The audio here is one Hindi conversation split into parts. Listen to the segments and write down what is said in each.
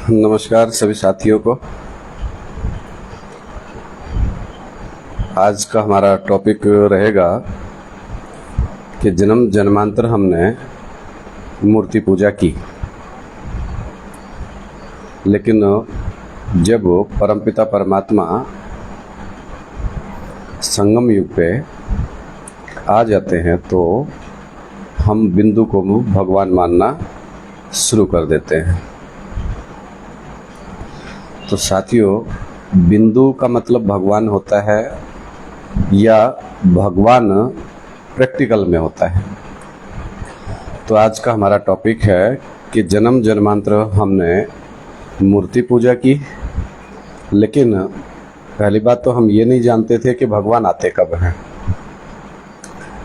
नमस्कार सभी साथियों को। आज का हमारा टॉपिक रहेगा कि जन्म जन्मांतर हमने मूर्ति पूजा की, लेकिन जब परमपिता परमात्मा संगम युग पे आ जाते हैं तो हम बिंदु को भगवान मानना शुरू कर देते हैं। तो साथियों, बिंदु का मतलब भगवान होता है या भगवान प्रैक्टिकल में होता है। तो आज का हमारा टॉपिक है कि जन्म जन्मांतर हमने मूर्ति पूजा की, लेकिन पहली बात तो हम ये नहीं जानते थे कि भगवान आते कब हैं।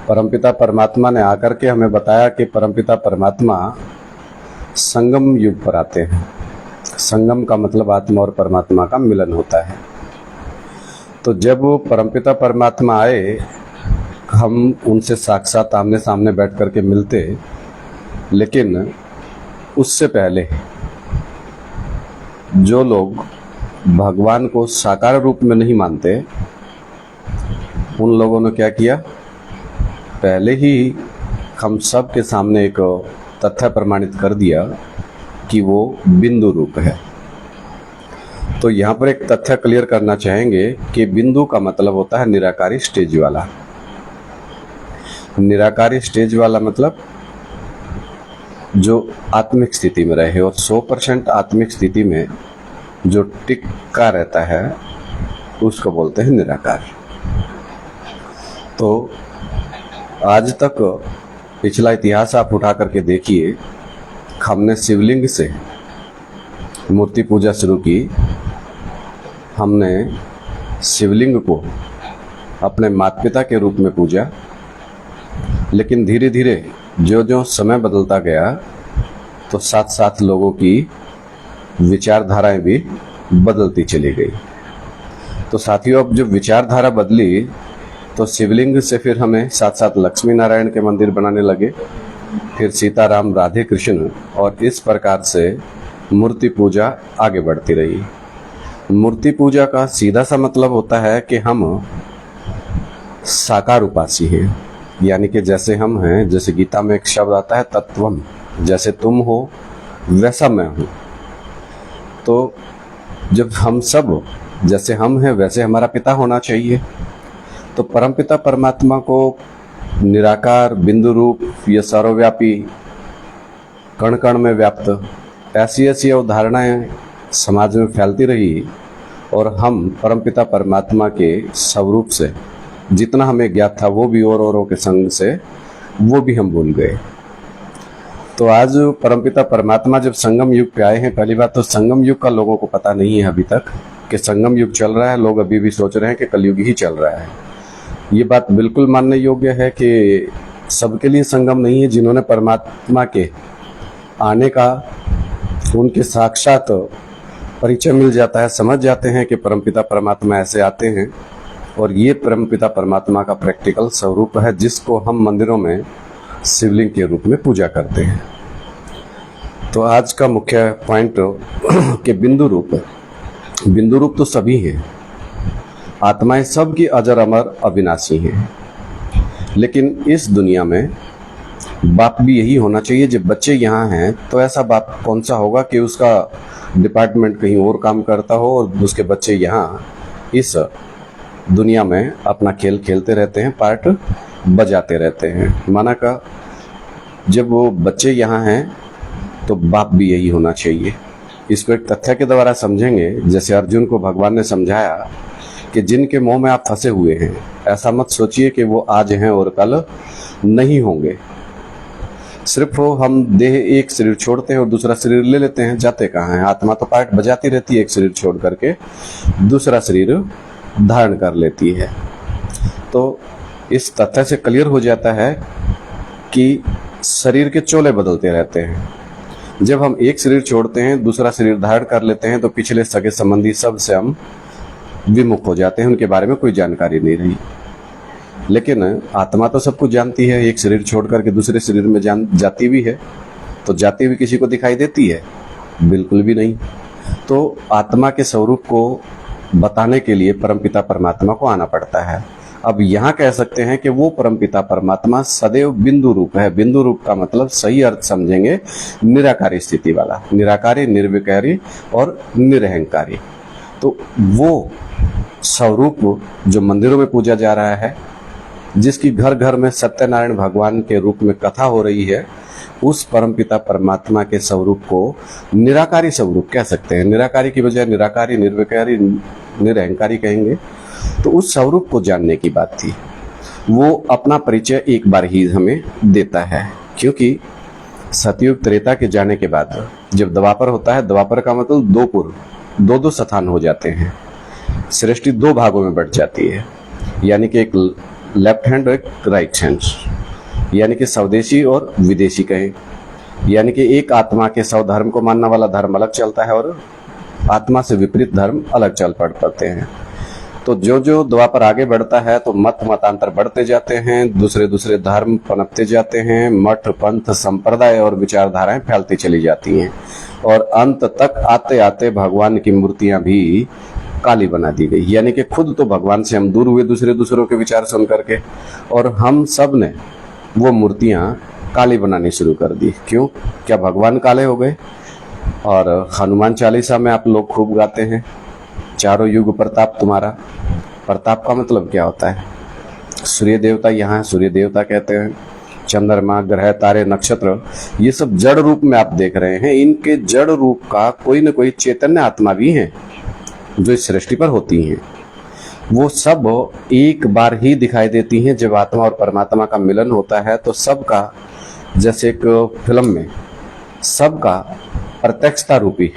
परमपिता परमात्मा ने आकर के हमें बताया कि परमपिता परमात्मा संगम युग पर आते हैं। संगम का मतलब आत्मा और परमात्मा का मिलन होता है। तो जब वो परमपिता परमात्मा आए, हम उनसे साक्षात आमने सामने बैठ करके मिलते, लेकिन उससे पहले जो लोग भगवान को साकार रूप में नहीं मानते, उन लोगों ने क्या किया, पहले ही हम सब के सामने एक तथ्य प्रमाणित कर दिया कि वो बिंदु रूप है। तो यहाँ पर एक तथ्य क्लियर करना चाहेंगे कि बिंदु का मतलब होता है निराकारी स्टेज वाला। निराकारी स्टेज वाला मतलब जो आत्मिक स्थिति में रहे और 100% आत्मिक स्थिति में जो टिका रहता है उसको बोलते हैं निराकार। तो आज तक पिछला इतिहास आप उठा करके देखिए, हमने शिवलिंग से मूर्ति पूजा शुरू की। हमने शिवलिंग को अपने माता पिता के रूप में पूजा, लेकिन धीरे धीरे जो जो समय बदलता गया तो साथ साथ लोगों की विचारधाराएं भी बदलती चली गई। तो साथियों, अब जब विचारधारा बदली तो शिवलिंग से फिर हमें साथ साथ लक्ष्मी नारायण के मंदिर बनाने लगे, फिर सीताराम राधे कृष्ण, और इस प्रकार से मूर्ति पूजा आगे बढ़ती रही। मूर्ति पूजा का सीधा सा मतलब होता है कि हम साकार उपासी हैं, यानी कि जैसे हम हैं, जैसे गीता में एक शब्द आता है तत्वम, जैसे तुम हो वैसा मैं हूँ। तो जब हम सब जैसे हम हैं वैसे हमारा पिता होना चाहिए। तो परमपिता परमात्मा को निराकार, बिंदु रूप या सर्वव्यापी, कण कण में व्याप्त, ऐसी ऐसी अवधारणाएं समाज में फैलती रही और हम परमपिता परमात्मा के स्वरूप से जितना हमें ज्ञात था वो भी औरों के संग से वो भी हम भूल गए। तो आज परमपिता परमात्मा जब संगम युग पे आए हैं, पहली बात तो संगम युग का लोगों को पता नहीं है अभी तक कि संगम युग चल रहा है। लोग अभी भी सोच रहे हैं कि कलयुग ही चल रहा है। ये बात बिल्कुल मानने योग्य है कि सबके लिए संगम नहीं है। जिन्होंने परमात्मा के आने का, उनके साक्षात परिचय मिल जाता है, समझ जाते हैं कि परमपिता परमात्मा ऐसे आते हैं, और ये परमपिता परमात्मा का प्रैक्टिकल स्वरूप है जिसको हम मंदिरों में शिवलिंग के रूप में पूजा करते हैं। तो आज का मुख्य पॉइंट कि बिंदु रूप तो सभी हैं, आत्माएं सब की अजर अमर अविनाशी हैं, लेकिन इस दुनिया में बाप भी यही होना चाहिए। जब बच्चे यहाँ हैं तो ऐसा बाप कौन सा होगा कि उसका डिपार्टमेंट कहीं और काम करता हो और उसके बच्चे यहाँ इस दुनिया में अपना खेल खेलते रहते हैं, पार्ट बजाते रहते हैं। माना का जब वो बच्चे यहाँ हैं तो बाप भी यही होना चाहिए। इसको एक तथ्य के द्वारा समझेंगे। जैसे अर्जुन को भगवान ने समझाया कि जिनके मोह में आप फंसे हुए हैं, ऐसा मत सोचिए कि वो आज हैं और कल नहीं होंगे। सिर्फ हम देह एक शरीर छोड़ते हैं और दूसरा शरीर ले लेते हैं, जाते कहाँ हैं? आत्मा तो पार्ट बजाती रहती है, एक शरीर छोड़ करके दूसरा शरीर धारण कर लेती है। तो इस तथ्य से क्लियर हो जाता है कि शरीर के चोले बदलते रहते हैं। जब हम एक शरीर छोड़ते हैं, दूसरा शरीर धारण कर लेते हैं, तो पिछले सगे संबंधी सब से हम विमुख हो जाते हैं, उनके बारे में कोई जानकारी नहीं रही। लेकिन आत्मा तो सब कुछ जानती है, एक शरीर छोड़ करके दूसरे शरीर में जाती भी है, तो जाती हुई किसी को दिखाई देती है? बिल्कुल भी नहीं। तो आत्मा के स्वरूप को बताने के लिए परमपिता परमात्मा को आना पड़ता है। अब यहाँ कह सकते हैं कि वो परमपिता परमात्मा सदैव बिंदु रूप है। बिंदु रूप का मतलब सही अर्थ समझेंगे निराकारी स्थिति वाला, निराकारी, निर्विकारी और निरहंकारी। तो वो स्वरूप जो मंदिरों में पूजा जा रहा है, जिसकी घर घर में सत्यनारायण भगवान के रूप में कथा हो रही है, उस परमपिता परमात्मा के स्वरूप को निराकारी स्वरूप कह सकते हैं। निराकारी की बजाय निराकारी, निर्विकारी, निरहंकारी कहेंगे। तो उस स्वरूप को जानने की बात थी। वो अपना परिचय एक बार ही हमें देता है, क्योंकि सतयुग त्रेता के जाने के बाद जब द्वापर होता है, द्वापर का मतलब दो पुर, दो स्थान हो जाते हैं। सृष्टि दो भागों में बढ़ जाती है, यानी कि एक लेफ्ट हैंड और एक राइट हैंड, यानी कि स्वदेशी और विदेशी कहें। यानी कि एक आत्मा के स्वधर्म को मानने वाला धर्म अलग चलता है और आत्मा से विपरीत धर्म अलग चल पड़ते हैं। तो जो जो द्वापर आगे बढ़ता है तो मतांतर बढ़ते जाते हैं, दूसरे धर्म पनपते जाते हैं, मठ, पंथ, संप्रदाय और विचारधाराएं फैलती चली जाती हैं, और अंत तक आते आते भगवान की मूर्तियां भी काली बना दी गई। यानी कि खुद तो भगवान से हम दूर हुए दूसरों के विचार सुन करके, और हम सब ने वो मूर्तियां काली बनानी शुरू कर दी। क्यों? क्या भगवान काले हो गए? और हनुमान चालीसा में आप लोग खूब गाते हैं, चारों युग प्रताप तुम्हारा। प्रताप का मतलब क्या होता है? सूर्य देवता यहाँ सूर्य देवता कहते हैं, चंद्रमा, ग्रह, तारे, नक्षत्र, ये सब जड़ रूप में आप देख रहे हैं। इनके जड़ रूप का कोई न कोई चैतन्य आत्मा भी है जो इस सृष्टि पर होती हैं। वो सब एक बार ही दिखाई देती हैं। जब आत्मा और परमात्मा का मिलन होता है तो सबका, जैसे एक फिल्म में सबका प्रत्यक्षता रूपी,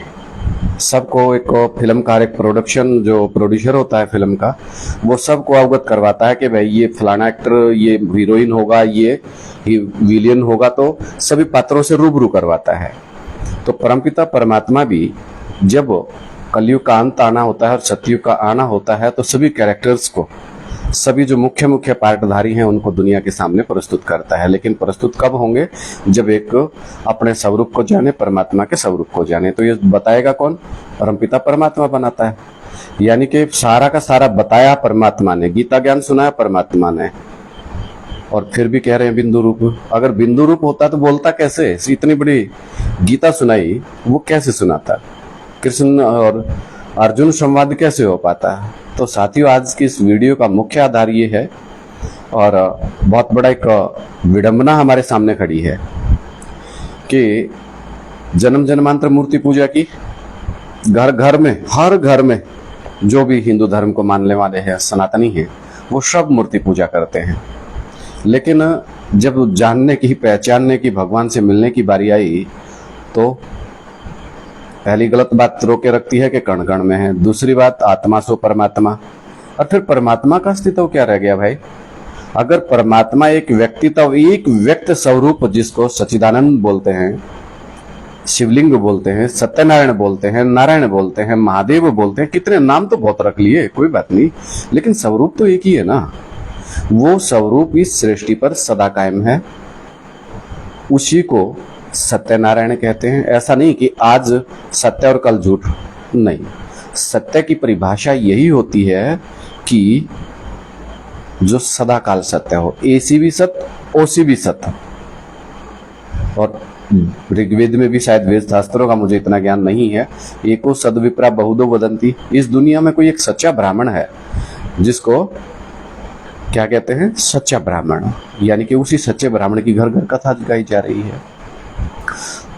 सबको एक फिल्मकार, एक प्रोडक्शन जो प्रोड्यूसर होता है फिल्म का, वो सबको अवगत करवाता है कि भाई ये फलाना एक्टर, ये हीरोइन होगा, ये विलियन होगा, तो सभी पात्रों से रूबरू करवाता है। तो परमपिता परमात्मा भी जब कलयुग का अंत आना होता है और सतयुग का आना होता है तो सभी कैरेक्टर्स को, सभी जो मुख्य पार्टधारी हैं उनको दुनिया के सामने प्रस्तुत करता है। लेकिन प्रस्तुत कब होंगे? जब एक अपने स्वरूप को जाने, परमात्मा के स्वरूप को जाने। तो ये बताएगा कौन? परमपिता परमात्मा बनाता है। यानी कि सारा का सारा बताया परमात्मा ने, गीता ज्ञान सुनाया परमात्मा ने, और फिर भी कह रहे हैं बिंदु रूप। अगर बिंदु रूप होता तो बोलता कैसे? इतनी बड़ी गीता सुनाई, वो कैसे सुनाता? कृष्ण और अर्जुन संवाद कैसे हो पाता? तो साथियों, आज की इस वीडियो का मुख्य आधार ये है, और बहुत बड़ा एक विडंबना हमारे सामने खड़ी है कि जन्म जन्मांतर मूर्ति पूजा की घर घर में, हर घर में जो भी हिंदू धर्म को मानने वाले हैं, सनातनी हैं, वो सब मूर्ति पूजा करते हैं। लेकिन जब जानने की, पहचानने की, भगवान से मिलने की बारी आई तो पहली गलत बात रोके रखती है कि कण कण में है। दूसरी बात, आत्मा सो परमात्मा। और फिर परमात्मा का अस्तित्व क्या रह गया भाई? अगर परमात्मा एक व्यक्तित्व, एक व्यक्त स्वरूप, जिसको सच्चिदानंद बोलते हैं, शिवलिंग बोलते हैं, सत्यनारायण बोलते हैं, नारायण बोलते हैं, महादेव बोलते हैं, कितने नाम तो बहुत रख लिए, कोई बात नहीं, लेकिन स्वरूप तो एक ही है ना। वो स्वरूप इस सृष्टि पर सदा कायम है, उसी को सत्यनारायण कहते हैं। ऐसा नहीं कि आज सत्य और कल झूठ, नहीं। सत्य की परिभाषा यही होती है कि जो सदा काल सत्य हो, ऐसी भी सत्य, ओसी भी सत्य। और ऋग्वेद में भी, शायद वेद शास्त्रों का मुझे इतना ज्ञान नहीं है, एको सद्विप्रा बहुधो वदंती। इस दुनिया में कोई एक सच्चा ब्राह्मण है जिसको क्या कहते हैं? सच्चा ब्राह्मण। यानी कि उसी सच्चे ब्राह्मण की घर घर कथा गाई जा रही है।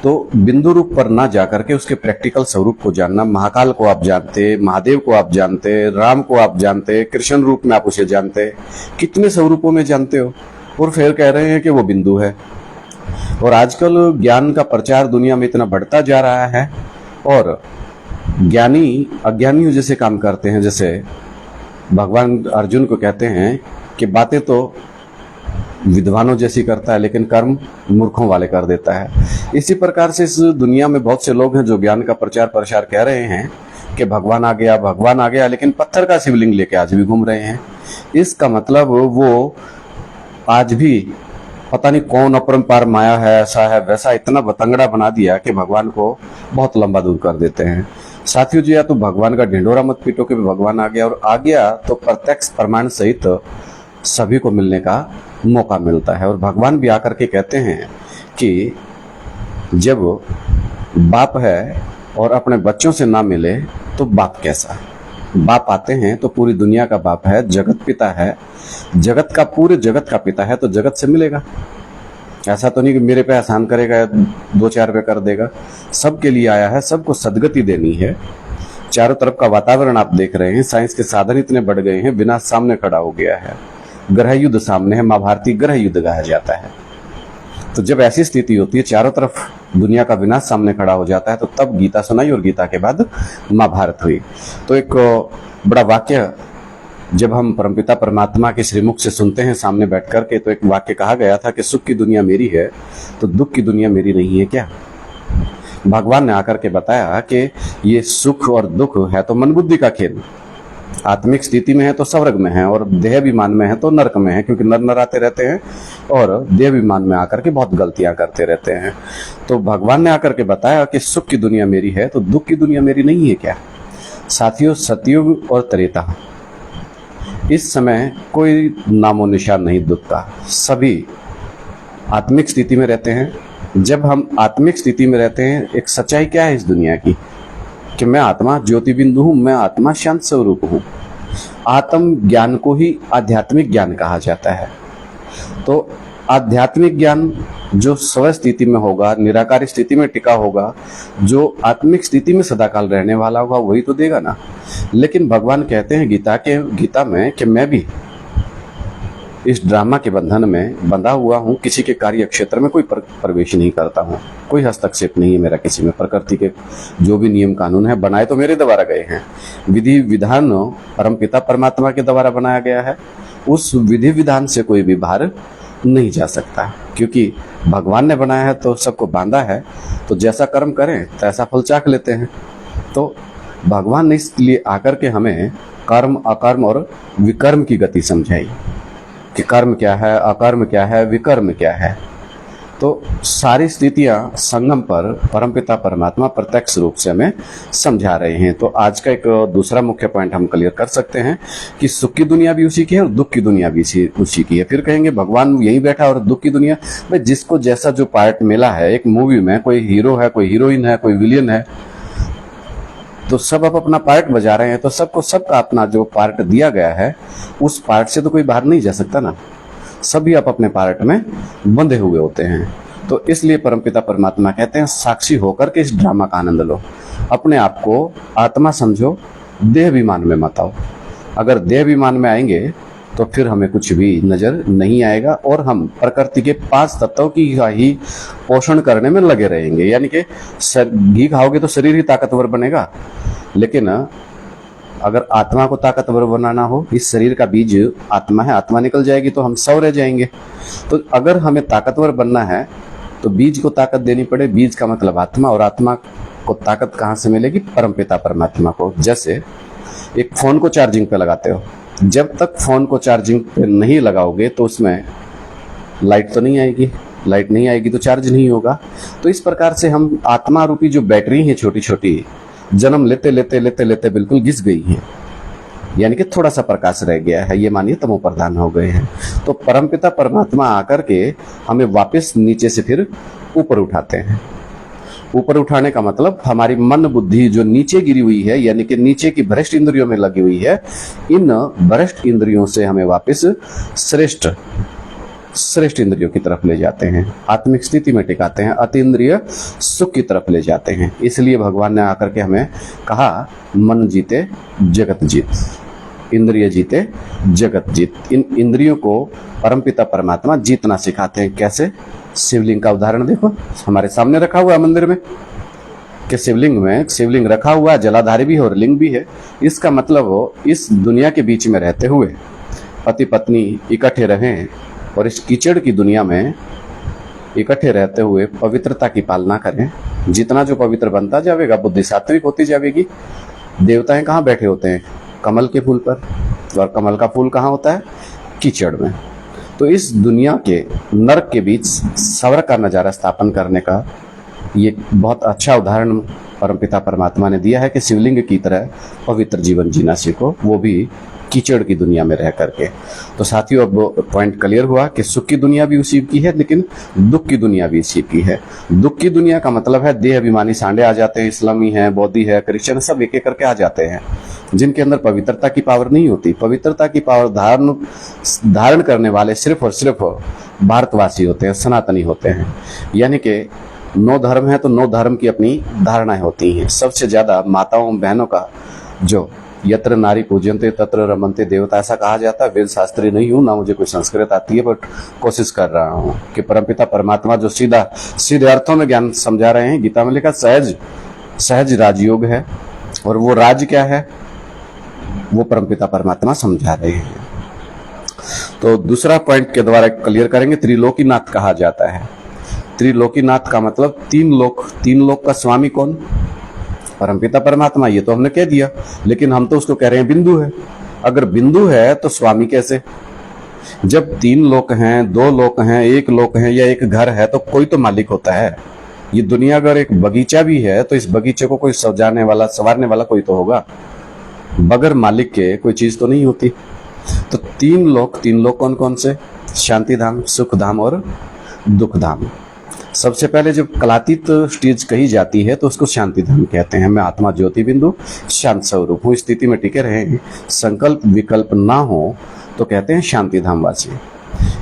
तो बिंदु रूप पर ना जाकर के उसके प्रैक्टिकल स्वरूप को जानना। महाकाल को आप जानते, महादेव को आप जानते, राम को आप जानते, कृष्ण रूप में आप उसे जानते, कितने स्वरूपों में जानते हो, और फिर कह रहे हैं कि वो बिंदु है। और आजकल ज्ञान का प्रचार दुनिया में इतना बढ़ता जा रहा है, और ज्ञानी अज्ञानियों जैसे काम करते हैं। जैसे भगवान अर्जुन को कहते हैं कि बातें तो विद्वानों जैसी करता है, लेकिन कर्म मूर्खों वाले कर देता है। इसी प्रकार से इस दुनिया में बहुत से लोग हैं जो ज्ञान का प्रचार प्रसार कह रहे हैं कि भगवान आ गया, भगवान आ गया, लेकिन पत्थर का शिवलिंग लेके आज भी घूम रहे हैं। इसका मतलब वो आज भी पता नहीं कौन अपरंपार माया है, ऐसा है वैसा, इतना बतंगड़ा बना दिया कि भगवान को बहुत लंबा दूर कर देते हैं। साथियों जी, या तो भगवान का ढिंढोरा मत पीटो कि भगवान आ गया, और आ गया तो प्रत्यक्ष प्रमाण सहित सभी को मिलने का मौका मिलता है। और भगवान भी आकर के कहते हैं कि जब बाप है और अपने बच्चों से ना मिले तो बाप कैसा। बाप आते हैं तो पूरी दुनिया का बाप है, जगत पिता है, जगत का पूरे जगत का पिता है, तो जगत से मिलेगा। ऐसा तो नहीं कि मेरे पे एहसान करेगा, 2-4 रुपये कर देगा। सबके लिए आया है, सबको सदगति देनी है। चारों तरफ का वातावरण आप देख रहे हैं, साइंस के साधन इतने बढ़ गए हैं, विनाश सामने खड़ा हो गया है, ग्रह युद्ध सामने है, महाभारती ग्रह युद्ध कहा जाता है। तो जब ऐसी स्थिति होती है, चारों तरफ दुनिया का विनाश सामने खड़ा हो जाता है, तो तब गीता सुनाई और गीता के बाद महाभारत हुई। तो एक बड़ा वाक्य जब हम परमपिता परमात्मा के श्रीमुख से सुनते हैं सामने बैठ करके, तो एक वाक्य कहा गया था कि सुख की दुनिया मेरी है तो दुख की दुनिया मेरी नहीं है क्या। भगवान ने आकर के बताया कि ये सुख और दुख है तो मन बुद्धि का खेल। आत्मिक स्थिति में है तो स्वर्ग में है, और देह विमान में है तो नरक में है, क्योंकि नर नराते रहते हैं और देह विमान में आकर के बहुत गलतियां करते रहते हैं। तो भगवान ने आकर के बताया कि सुख की दुनिया मेरी है तो दुख की दुनिया मेरी नहीं है क्या। साथियों, सतयुग और त्रेता, इस समय कोई नामो निशान नहीं दुख का। सभी आत्मिक स्थिति में रहते हैं। जब हम आत्मिक स्थिति में रहते हैं, एक सच्चाई क्या है इस दुनिया की कि मैं आत्मा ज्योति बिंदु हूं, मैं आत्मा शांत स्वरूप हूं। आत्म ज्ञान को ही आध्यात्मिक ज्ञान कहा जाता है। तो आध्यात्मिक ज्ञान जो स्व स्थिति में होगा, निराकार स्थिति में टिका होगा, जो आत्मिक स्थिति में सदाकाल रहने वाला होगा, वही तो देगा ना। लेकिन भगवान कहते हैं गीता में कि मैं भी इस ड्रामा के बंधन में बंधा हुआ हूँ, किसी के कार्य क्षेत्र में कोई प्रवेश नहीं करता हूँ, कोई हस्तक्षेप नहीं है मेरा किसी में। प्रकृति के जो भी नियम कानून है बनाए तो मेरे द्वारा गए हैं, विधि विधान परमपिता परमात्मा के द्वारा बनाया गया है। उस विधि विधान से कोई भी बाहर नहीं जा सकता, क्योंकि भगवान ने बनाया है तो सबको बांधा है, तो जैसा कर्म करें तैसा फल चाख लेते हैं। तो भगवान ने इसलिए आकर के हमें कर्म, अकर्म और विकर्म की गति समझाई कि कर्म क्या है, अकर्म क्या है, विकर्म क्या है। तो सारी स्थितियां संगम पर परमपिता परमात्मा प्रत्यक्ष रूप से हमें समझा रहे हैं। तो आज का एक दूसरा मुख्य पॉइंट हम क्लियर कर सकते हैं कि सुख की दुनिया भी उसी की है और दुख की दुनिया भी उसी की है। फिर कहेंगे भगवान यहीं बैठा और दुख की दुनिया, भाई जिसको जैसा जो पार्ट मिला है, एक मूवी में कोई हीरो है, कोई हीरोइन है, कोई विलियन है, तो सब अब अपना पार्ट बजा रहे हैं, तो सबको सबका अपना जो पार्ट दिया गया है उस पार्ट से तो कोई बाहर नहीं जा सकता ना। सभी आप अपने पार्ट में बंधे हुए होते हैं। तो इसलिए परमपिता परमात्मा कहते हैं साक्षी होकर के इस ड्रामा का आनंद लो, अपने आप को आत्मा समझो, देह विमान में मत आओ। अगर देह विमान में आएंगे तो फिर हमें कुछ भी नजर नहीं आएगा और हम प्रकृति के 5 तत्वों की ही पोषण करने में लगे रहेंगे। यानी कि घी खाओगे तो शरीर ही ताकतवर बनेगा, लेकिन अगर आत्मा को ताकतवर बनाना हो, इस शरीर का बीज आत्मा है, आत्मा निकल जाएगी तो हम सौ रह जाएंगे। तो अगर हमें ताकतवर बनना है तो बीज को ताकत देनी पड़े। बीज का मतलब आत्मा, और आत्मा को ताकत कहाँ से मिलेगी? परमपिता परमात्मा को। जैसे एक फोन को चार्जिंग पे लगाते हो, जब तक फोन को चार्जिंग पे नहीं लगाओगे तो उसमें लाइट तो नहीं आएगी, लाइट नहीं आएगी तो चार्ज नहीं होगा। तो इस प्रकार से हम आत्मा रूपी जो बैटरी है छोटी छोटी, जन्म लेते लेते लेते लेते बिल्कुल घिस गई है, यानी कि थोड़ा सा प्रकाश रह गया है, ये मानिए तमो प्रधान हो गए हैं। तो परमपिता परमात्मा आकर के हमें वापस नीचे से फिर ऊपर उठाते हैं। ऊपर उठाने का मतलब हमारी मन बुद्धि जो नीचे गिरी हुई है, यानी कि नीचे की भ्रष्ट इंद्रियों में लगी हुई है, इन भ्रष्ट इंद्रियों से हमें वापस श्रेष्ठ इंद्रियों की तरफ ले जाते हैं, आत्मिक स्थिति में टिकाते हैं, अतीन्द्रिय सुख की तरफ ले जाते हैं। इसलिए भगवान ने आकर के हमें कहा मन जीते जगत जीत, इंद्रिय जीते जगत जीत। इन इंद्रियों को परमपिता परमात्मा जीतना सिखाते हैं। कैसे? शिवलिंग का उदाहरण देखो, हमारे सामने रखा हुआ है मंदिर में, कि शिवलिंग रखा हुआ, जलाधारी भी है और लिंग भी है। इसका मतलब हो इस दुनिया के बीच में रहते हुए पति पत्नी इकट्ठे रहें और इस कीचड़ की दुनिया में इकट्ठे रहते हुए पवित्रता की पालना करें। जितना जो पवित्र बनता जाएगा, बुद्धि सात्विक होती जाएगी। देवताएं कहाँ बैठे होते हैं? कमल के फूल पर, और कमल का फूल कहाँ होता है? कीचड़ में। तो इस दुनिया के नरक के बीच स्वर्ग का नजारा स्थापन करने का ये बहुत अच्छा उदाहरण परमपिता परमात्मा ने दिया है कि शिवलिंग की तरह पवित्र जीवन जीना सीखो, वो भी कीचड़ की दुनिया में रह करके। तो साथियों, अब पॉइंट क्लियर हुआ कि सुख की दुनिया भी शिव की है, लेकिन दुख की दुनिया भी शिव की है। दुख की दुनिया का मतलब है देह अभिमानी सांडे आ जाते हैं, इस्लामी है, बौद्धि है, क्रिश्चियन, सब एक एक करके आ जाते हैं, जिनके अंदर पवित्रता की पावर नहीं होती। पवित्रता की पावर धारण करने वाले सिर्फ और सिर्फ भारतवासी होते हैं, सनातनी होते हैं। यानी कि 9 धर्म है तो 9 धर्म की अपनी धारणाएं होती हैं। सबसे ज्यादा माताओं बहनों का जो यत्र नारी पूजनते तत्र रमनते देवता, ऐसा कहा जाता है। वेद शास्त्री नहीं हूं, ना मुझे कोई संस्कृत आती है, बट कोशिश कर रहा हूं कि परमपिता परमात्मा जो सीधे अर्थों में ज्ञान समझा रहे हैं। गीता में लिखा सहज राजयोग है, और वो राज क्या है वो परमपिता परमात्मा समझा रहे हैं। तो दूसरा पॉइंट के द्वारा क्लियर करेंगे। त्रिलोकीनाथ कहा जाता है। त्रिलोकीनाथ का मतलब 3 लोक। 3 लोक का स्वामी कौन? परमपिता परमात्मा। ये तो हमने कह दिया, लेकिन हम तो उसको कह रहे हैं बिंदु है। अगर बिंदु है तो स्वामी कैसे? जब 3 लोक हैं, 2 लोक हैं, 1 लोक है या एक घर है, तो कोई तो मालिक होता है। ये दुनिया अगर एक बगीचा भी है तो इस बगीचे को कोई सजाने वाला, संवारने वाला कोई तो होगा। बगैर मालिक के कोई चीज तो नहीं होती। तो 3 लोक कौन कौन से? शांति धाम, सुख धाम और दुख धाम। सबसे पहले जब कलातीत स्टेज कही जाती है तो उसको शांति धाम कहते हैं। मैं आत्मा ज्योति बिंदु शांत स्वरूप हूँ, स्थिति में टिके रहे, संकल्प विकल्प ना हो तो कहते हैं शांति धाम वासी।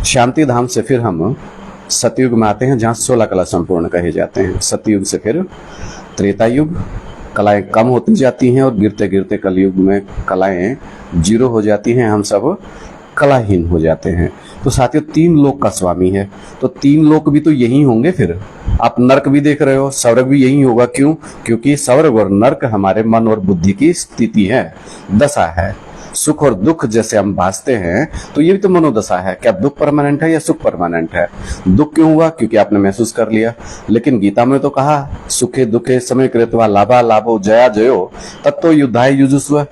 शांति धाम से फिर हम सतयुग में आते हैं, जहाँ 16 कला संपूर्ण कहे जाते हैं। सतयुग से फिर त्रेता युग, कलाएं कम होती जाती हैं, और गिरते गिरते कलयुग में कलाएं 0 हो जाती हैं, हम सब कलाहीन हो जाते हैं। तो साथियों, 3 लोक का स्वामी है, तो 3 लोक भी तो यही होंगे। फिर आप नरक भी देख रहे हो, स्वर्ग भी यही होगा। क्यों? क्योंकि स्वर्ग और नरक हमारे मन और बुद्धि की स्थिति है, दशा है। सुख और दुख जैसे हम भासते हैं, तो ये भी तो मनोदशा है। क्या दुख परमानेंट है या सुख परमानेंट है? दुख क्यों हुआ? क्योंकि आपने महसूस कर लिया। लेकिन गीता में तो कहा सुखे दुखे समय कृत्वा लाभा लाभो जया जयो तत्तो युद्धाय युजुस्व,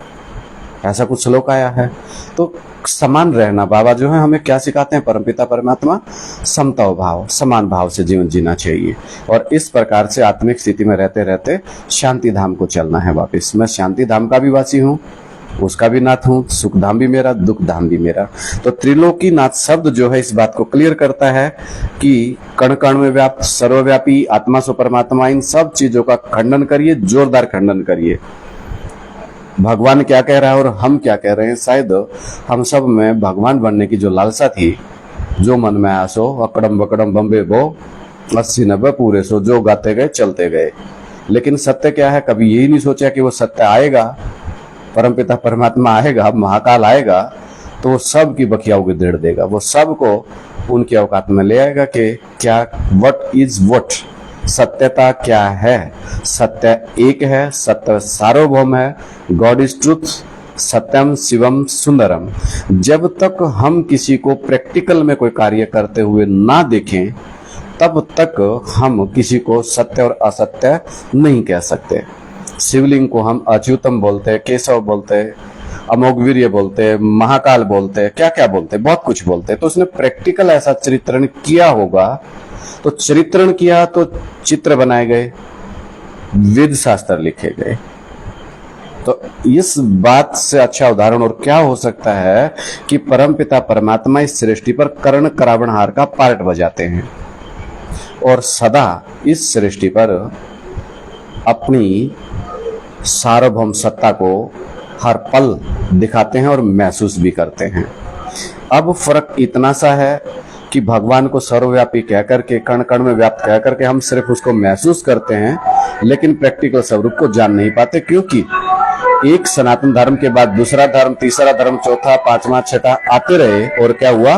ऐसा कुछ श्लोक आया है। तो समान रहना, बाबा जो है हमें क्या सिखाते हैं? परमपिता परमात्मा समता भाव, समान भाव से जीवन जीना चाहिए, और इस प्रकार से आत्मिक स्थिति में रहते रहते शांति धाम को चलना है वापिस। मैं शांति धाम का भी वासी हूँ, उसका भी नाथ हूँ, सुख धाम भी मेरा, दुख धाम भी मेरा। तो त्रिलोकी नाथ शब्द जो है इस बात को क्लियर करता है कि कण कण में व्याप्त सर्वव्यापी आत्मा सो परमात्मा, इन सब चीजों का खंडन करिए, जोरदार खंडन करिए। भगवान क्या कह रहा है और हम क्या कह रहे हैं? शायद हम सब में भगवान बनने की जो लालसा थी, जो मन में आया सो अकड़म बकड़म बम्बे बो 80-90 पूरे सो, जो गाते गए चलते गए। लेकिन सत्य क्या है? कभी यही नहीं सोचा कि वो सत्य आएगा, परमपिता परमात्मा आएगा, महाकाल आएगा, तो वो सब की बखियाओं को देड़ देगा। वो सबको उनकी औकात में ले आएगा कि क्या, व्हाट इज व्हाट, सत्यता क्या है? सत्य एक है, सत्य सार्वभौम है, गॉड इज ट्रुथ, सत्यम शिवम सुंदरम। जब तक हम किसी को प्रैक्टिकल में कोई कार्य करते हुए ना देखें, तब तक हम किसी को सत्य और असत्य नहीं कह सकते। शिवलिंग को हम अच्युतम बोलते हैं, केशव बोलते हैं, अमोघवीर्य बोलते हैं, महाकाल बोलते हैं, क्या क्या बोलते हैं, बहुत कुछ बोलते हैं। तो उसने प्रैक्टिकल ऐसा चरित्रण किया होगा, तो चरित्रण किया तो चित्र बनाए गए, वेद शास्त्र लिखे गए। तो इस बात से अच्छा उदाहरण और क्या हो सकता है कि परमपिता परमात्मा इस सृष्टि पर कर्ण करावणहार का पार्ट बजाते हैं, और सदा इस सृष्टि पर अपनी सार्वभौम सत्ता को हर पल दिखाते हैं और महसूस भी करते हैं। अब फर्क इतना सा है कि भगवान को सर्वव्यापी कह करके, कण कण में व्याप्त कह करके हम सिर्फ उसको महसूस करते हैं, लेकिन प्रैक्टिकल स्वरूप को जान नहीं पाते। क्योंकि एक सनातन धर्म के बाद दूसरा धर्म, तीसरा धर्म, चौथा, पांचवा, छठा आते रहे, और क्या हुआ?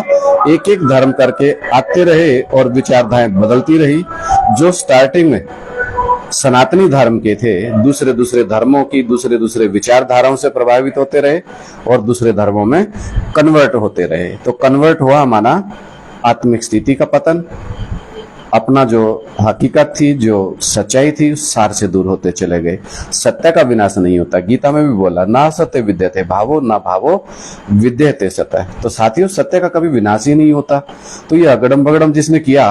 एक एक धर्म करके आते रहे और विचारधाराएं बदलती रही। जो स्टार्टिंग में सनातनी धर्म के थे, दूसरे दूसरे धर्मों की दूसरे दूसरे विचारधाराओं से प्रभावित होते रहे और दूसरे धर्मों में कन्वर्ट होते रहे। तो कन्वर्ट हुआ हमारा आत्मिक स्थिति का पतन, अपना जो हकीकत थी, जो सच्चाई थी, उस सार से दूर होते चले गए। सत्य का विनाश नहीं होता, गीता में भी बोला, ना सत्य विद्यते भावो, ना भावो विद्यते सत्य। तो साथियों, सत्य का कभी विनाश ही नहीं होता। तो ये अगड़म बगड़म जिसने किया,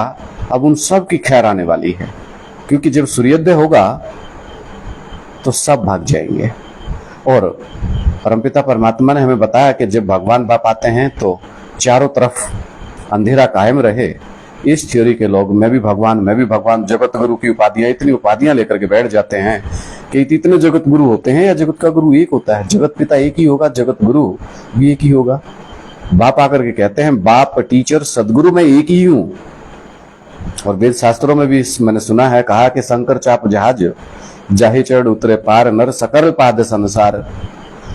अब उन सब की खैर आने वाली है। क्योंकि जब सूर्योदय होगा तो सब भाग जाएंगे। और परमपिता परमात्मा ने हमें बताया कि जब भगवान बाप आते हैं तो चारों तरफ अंधेरा कायम रहे। इस थ्योरी के लोग मैं भी भगवान, जगत गुरु की उपाधियां, इतनी उपाधियां लेकर के बैठ जाते हैं कि इतने जगत गुरु होते हैं या जगत का गुरु एक होता है? जगत पिता एक ही होगा, जगत गुरु भी एक ही होगा। बाप आकर के कहते हैं बाप, टीचर, सदगुरु मैं एक ही हूं। और वेद शास्त्रों में भी मैंने सुना है, कहा कि शंकर चाप जहाज जाहे चढ़ उतरे पार, नर सकल पाद संसार।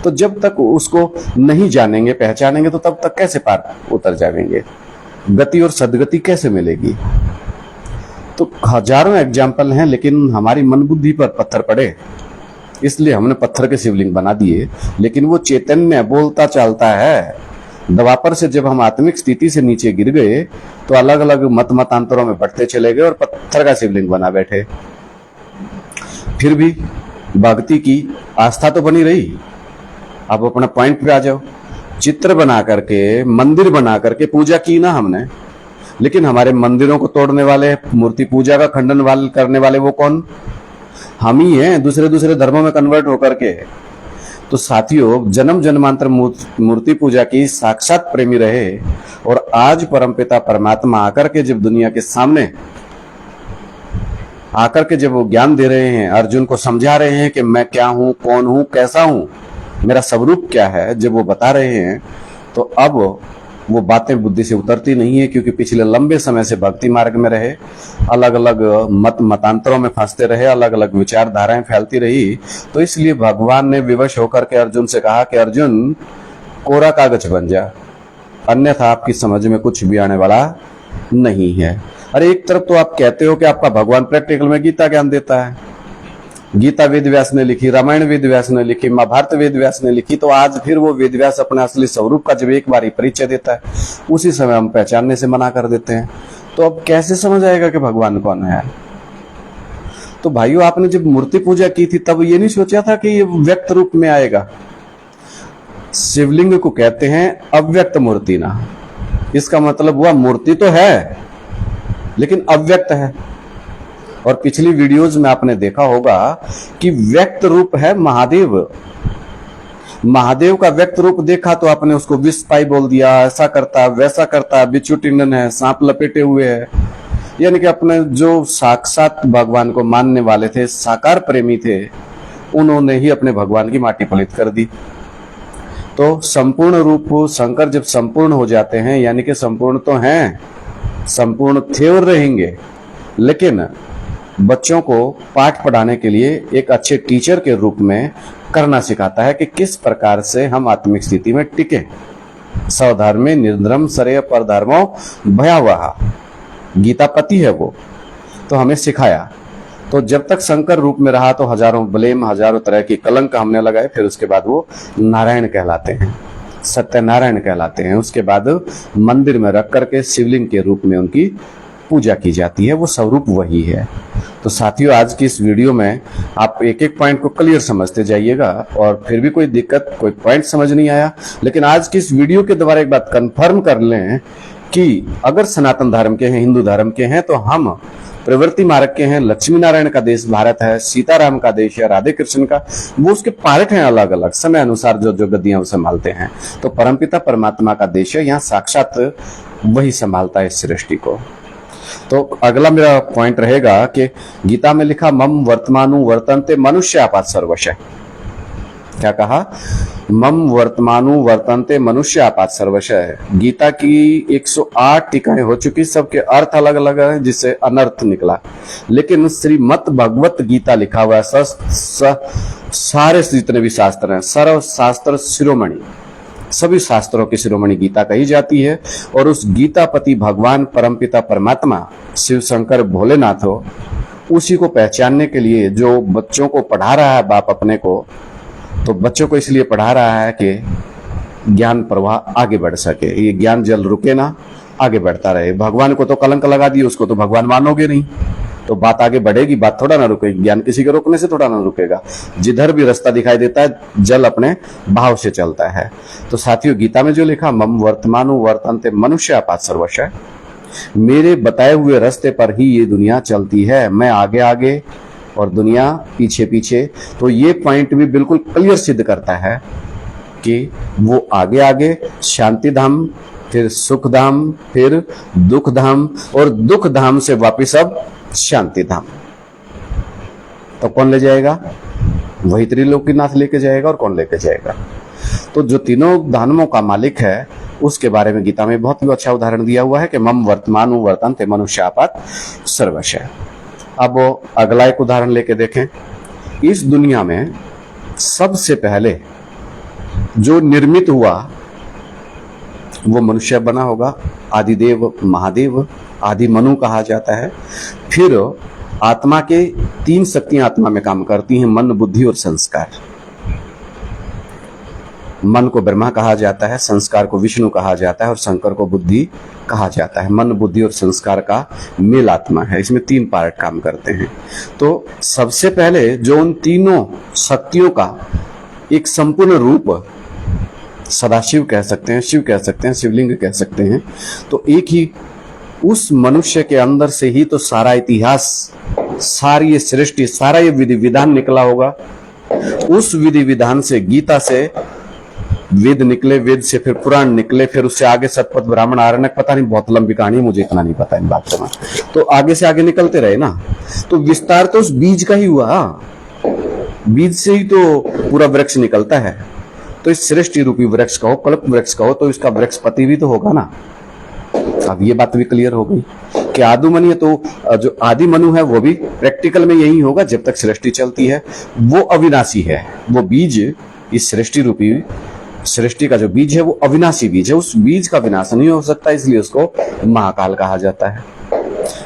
तो जब तक उसको नहीं जानेंगे, पहचानेंगे, तो तब तक कैसे पार उतर जाएंगे? गति और सदगति कैसे मिलेगी? तो हजारों एग्जाम्पल हैं, लेकिन हमारी मन बुद्धि पर पत्थर पड़े, इसलिए हमने पत्थर के शिवलिंग बना दिए। लेकिन वो चैतन्य बोलता चलता है। द्वापर से जब हम आत्मिक स्थिति से नीचे गिर गए तो अलग अलग मतांतरों में बढ़ते चले गए और पत्थर का शिवलिंग बना बैठे। फिर भी भक्ति की आस्था तो बनी रही। अब अपना पॉइंट पे आ जाओ। चित्र बना करके, मंदिर बना करके पूजा की ना हमने, लेकिन हमारे मंदिरों को तोड़ने वाले, मूर्ति पूजा का खंडन करने वाले वो कौन? हम ही हैं, दूसरे धर्मों में कन्वर्ट होकर के। तो साथियों, जन्म जन्मांतर मूर्ति पूजा की साक्षात प्रेमी रहे और आज परमपिता परमात्मा आकर के जब दुनिया के सामने आकर के जब वो ज्ञान दे रहे हैं, अर्जुन को समझा रहे हैं कि मैं क्या हूं, कौन हूं, कैसा हूं, मेरा स्वरूप क्या है, जब वो बता रहे हैं, तो अब वो बातें बुद्धि से उतरती नहीं है, क्योंकि पिछले लंबे समय से भक्ति मार्ग में रहे, अलग अलग मतांतरों में फंसते रहे, अलग अलग विचारधाराएं फैलती रही। तो इसलिए भगवान ने विवश होकर के अर्जुन से कहा कि अर्जुन, कोरा कागज बन जा, अन्यथा आपकी समझ में कुछ भी आने वाला नहीं है। अरे एक तरफ तो आप कहते हो कि आपका भगवान प्रैक्टिकल में गीता ज्ञान देता है, गीता वेद व्यास ने लिखी, रामायण वेद व्यास ने लिखी, महाभारत वेद व्यास ने लिखी, तो आज फिर वो वेद व्यास अपने असली स्वरूप का जब एक बार ही परिचय देता है, उसी समय हम पहचानने से मना कर देते हैं। तो अब कैसे समझ आएगा कि भगवान कौन है? तो भाइयों, आपने जब मूर्ति पूजा की थी तब ये नहीं सोचा था कि ये व्यक्त रूप में आएगा? शिवलिंग को कहते हैं अव्यक्त मूर्ति ना। इसका मतलब हुआ मूर्ति तो है लेकिन अव्यक्त है। और पिछली वीडियोज में आपने देखा होगा कि व्यक्त रूप है महादेव। महादेव का व्यक्त रूप देखा तो आपने उसको विषपाई बोल दिया, ऐसा करता वैसा करता, बिच्छू टिंडन है, सांप लपेटे हुए है। यानी कि अपने जो साक्षात भगवान को मानने वाले थे, साकार प्रेमी थे, उन्होंने ही अपने भगवान की माटी पलित कर दी। तो संपूर्ण रूप शंकर जब संपूर्ण हो जाते हैं, यानी कि संपूर्ण तो हैं, संपूर्ण थे और रहेंगे, लेकिन बच्चों को पाठ पढ़ाने के लिए एक अच्छे टीचर के रूप में करना सिखाता है कि किस प्रकार से हम आत्मिक स्थिति में टिके। स्वधर्मे निर्धर्म श्रेय परधर्मो भयावह, गीता पति है वो, तो हमें सिखाया। तो जब तक शंकर रूप में रहा तो हजारों ब्लेम, हजारों तरह की कलंक हमने लगाए। फिर उसके बाद वो नारायण कहलाते हैं, सत्यनारायण कहलाते हैं। उसके बाद मंदिर में रख करके शिवलिंग के रूप में उनकी पूजा की जाती है, वो स्वरूप वही है। तो साथियों, आज की इस वीडियो में आप एक एक पॉइंट को क्लियर समझते जाइएगा, और फिर भी कोई दिक्कत, कोई पॉइंट समझ नहीं आया, लेकिन आज की इस वीडियो के द्वारा एक बात कंफर्म कर लें कि अगर सनातन धर्म के हैं, हिंदू धर्म के हैं, तो हम प्रवृत्ति मार्ग के हैं। लक्ष्मी नारायण का देश भारत है, सीताराम का देश है, राधे कृष्ण का, वो उसके पार्ट हैं अलग अलग, समय अनुसार जो जो गद्दियां संभालते हैं। तो परमपिता परमात्मा का देश है, यहाँ साक्षात वही संभालता है इस सृष्टि को। तो अगला मेरा पॉइंट रहेगा कि गीता में लिखा मम वर्तमानु वर्तन्ते मनुष्य आपात सर्वश। क्या कहा? मम वर्तमानु वर्तन्ते मनुष्य आपात सर्वश। गीता की 108 टीकाएं हो चुकी, सबके अर्थ अलग अलग हैं, जिससे अनर्थ निकला। लेकिन श्रीमद् भगवत गीता लिखा हुआ है, सारे जितने भी शास्त्र हैं, सर्व शास्त्र शिरोमणि, सभी शास्त्रों की शिरोमणि गीता कही जाती है। और उस गीतापति भगवान परमपिता परमात्मा शिव शंकर भोलेनाथ हो, उसी को पहचानने के लिए जो बच्चों को पढ़ा रहा है बाप अपने को, तो बच्चों को इसलिए पढ़ा रहा है कि ज्ञान प्रवाह आगे बढ़ सके, ये ज्ञान जल रुके ना, आगे बढ़ता रहे। भगवान को तो कलंक लगा दिए, उसको तो भगवान मानोगे नहीं, तो बात आगे बढ़ेगी, बात थोड़ा ना रुकेगी। ज्ञान किसी के रोकने से थोड़ा ना रुकेगा। जिधर भी रास्ता दिखाई देता है, जल अपने भाव से चलता है। तो साथियों, गीता में जो लिखा मम वर्तमानु वर्तन्ते मनुष्य आपात सर्वश, मेरे बताए हुए रास्ते पर ही ये दुनिया चलती है। मैं आगे आगे, और दुनिया पीछे पीछे। तो ये पॉइंट भी बिल्कुल क्लियर सिद्ध करता है कि वो आगे आगे शांति धाम, फिर सुख धाम, फिर दुख धाम, और दुख धाम से वापिस अब शांति धाम। तो कौन ले जाएगा? वही त्रिलोकीनाथ लेके जाएगा। और कौन लेके जाएगा? तो जो तीनों धामों का मालिक है उसके बारे में गीता में बहुत ही अच्छा उदाहरण दिया हुआ है कि मम वर्तमान वर्तन्ते मनुष्यापात सर्वशः। अब अगला एक उदाहरण लेके देखें। इस दुनिया में सबसे पहले जो निर्मित हुआ वो मनुष्य बना होगा। आदिदेव महादेव, आदि मनु कहा जाता है। फिर आत्मा के 3 शक्तियां आत्मा में काम करती हैं, मन, बुद्धि और संस्कार। मन को ब्रह्मा कहा जाता है, संस्कार को विष्णु कहा जाता है और शंकर को बुद्धि कहा जाता है। मन, बुद्धि और संस्कार का मेल आत्मा है। इसमें 3 पार्ट काम करते हैं। तो सबसे पहले जो उन तीनों शक्तियों का एक संपूर्ण रूप, सदाशिव कह सकते हैं, शिव कह सकते हैं, शिवलिंग कह सकते हैं, तो एक ही उस मनुष्य के अंदर से ही तो सारा इतिहास, सारी ये सृष्टि, सारा ये विधि विधान निकला होगा। उस विधि विधान से, गीता से वेद निकले, वेद से फिर पुराण निकले, फिर उससे आगे सतपथ, ब्राह्मण, आरण्यक, पता नहीं, बहुत लंबी कहानी, मुझे इतना नहीं पता इन बातों में। तो आगे से आगे निकलते रहे ना। तो विस्तार तो उस बीज का ही हुआ। बीज से ही तो पूरा वृक्ष निकलता है। तो इस सृष्टि रूपी वृक्ष कहो, कल्प वृक्ष कहो, तो इसका वृक्षपति भी तो होगा ना। अब ये बात भी क्लियर हो गई कि आदुमनी है, तो जो आदि मनु है वो भी प्रैक्टिकल में यही होगा जब तक सृष्टि चलती है। वो अविनाशी है। वो बीज, इस सृष्टि रूपी सृष्टि का जो बीज है वो अविनाशी बीज है। उस बीज का विनाश नहीं हो सकता, इसलिए उसको महाकाल कहा जाता है।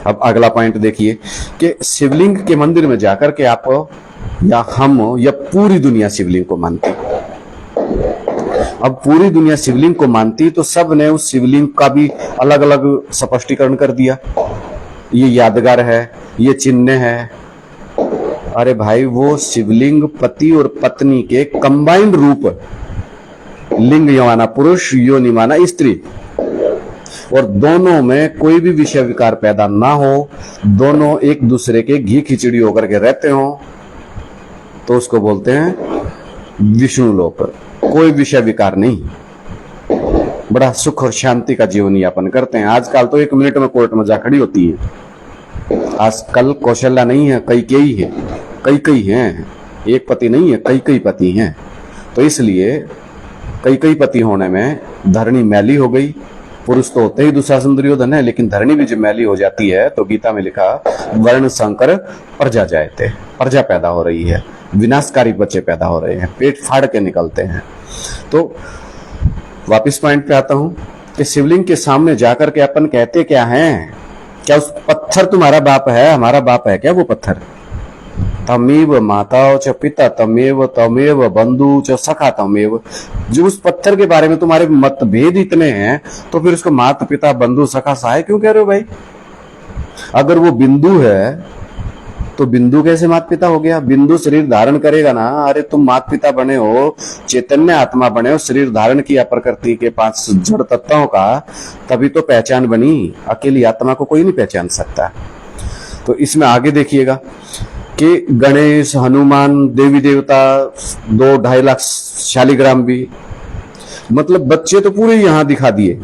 अब अगला पॉइंट देखिए कि शिवलिंग के मंदिर में जाकर के आप या हम या पूरी दुनिया शिवलिंग को मानती। अब पूरी दुनिया शिवलिंग को मानती तो सब ने उस शिवलिंग का भी अलग अलग स्पष्टीकरण कर दिया। ये यादगार है, ये चिन्ह है। अरे भाई, वो शिवलिंग पति और पत्नी के कंबाइंड रूप, लिंग यमाना पुरुष, योनि माना स्त्री, और दोनों में कोई भी विषय विकार पैदा ना हो, दोनों एक दूसरे के घी खिचड़ी होकर के रहते हो, तो उसको बोलते हैं विष्णु लोक। कोई विषय विकार नहीं, बड़ा सुख और शांति का जीवन यापन करते हैं। आजकल तो 1 मिनट में कोर्ट में जा खड़ी होती है। आजकल कौशल्या नहीं है, कई है, कई हैं। एक पति नहीं है, कई पति हैं। तो इसलिए कई पति होने में धरणी मैली हो गई। पुरुष तो होते ही दुशासन दुर्योधन है, लेकिन धरणी भी जब मैली हो जाती है तो गीता में लिखा वर्ण संकर प्रजा जायते, प्रजा पैदा हो रही है, विनाशकारी बच्चे पैदा हो रहे हैं, पेट फाड़ के निकलते हैं। तो वापिस पॉइंट पे आता हूं कि शिवलिंग के सामने जाकर के अपन कहते क्या हैं? क्या उस पत्थर तुम्हारा बाप है, हमारा बाप है क्या वो पत्थर? तमेव माता च पिता तमेव बंधु च सखा तमेव। जो उस पत्थर के बारे में तुम्हारे मतभेद इतने हैं, तो फिर उसको माता पिता बंधु सखा सहाय क्यों कह रहे हो भाई? अगर वो बिंदु है तो बिंदु कैसे माता पिता हो गया? बिंदु शरीर धारण करेगा ना। अरे तुम माता पिता बने हो, चैतन्य आत्मा बने हो, शरीर धारण किया प्रकृति के 5 जड़ तत्वों का, तभी तो पहचान बनी। अकेली आत्मा को कोई नहीं पहचान सकता। तो इसमें आगे देखिएगा कि गणेश, हनुमान, देवी देवता, 2-2.5 लाख शालिग्राम भी, मतलब बच्चे तो पूरे यहां दिखा दिए।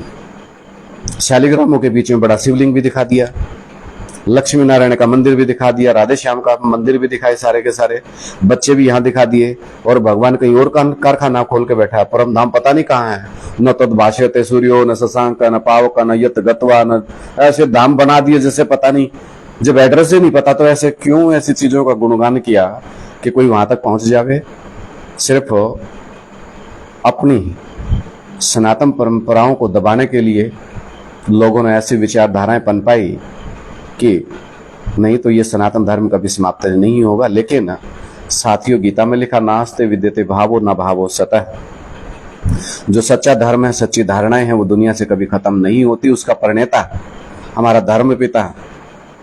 शालिग्रामों के बीच में बड़ा शिवलिंग भी दिखा दिया, लक्ष्मी नारायण का मंदिर भी दिखा दिया, राधे श्याम का मंदिर भी दिखाए, सारे के सारे बच्चे भी यहाँ दिखा दिए। और भगवान कहीं और कारखाना खोल के बैठा है, परम धाम पता नहीं कहाँ है। न तद भाष्यते सूर्यो न शशांक न पावक न यत गत्वा, न ऐसे धाम बना दिए जैसे पता नहीं। जब एड्रेस ही नहीं पता तो ऐसे क्यों ऐसी चीजों का गुणगान किया कि कोई वहां तक पहुंच जावे? सिर्फ अपनी सनातन परंपराओं को दबाने के लिए लोगों ने ऐसी विचारधाराएं पनपाई कि नहीं तो ये सनातन धर्म कभी समाप्त नहीं होगा। लेकिन साथियों, गीता में लिखा नास्ते विद्यते भावो न भावो सतः। जो सच्चा धर्म है, सच्ची धारणाएं हैं, वो दुनिया से कभी खत्म नहीं होती। उसका प्रणेता, हमारा धर्म पिता,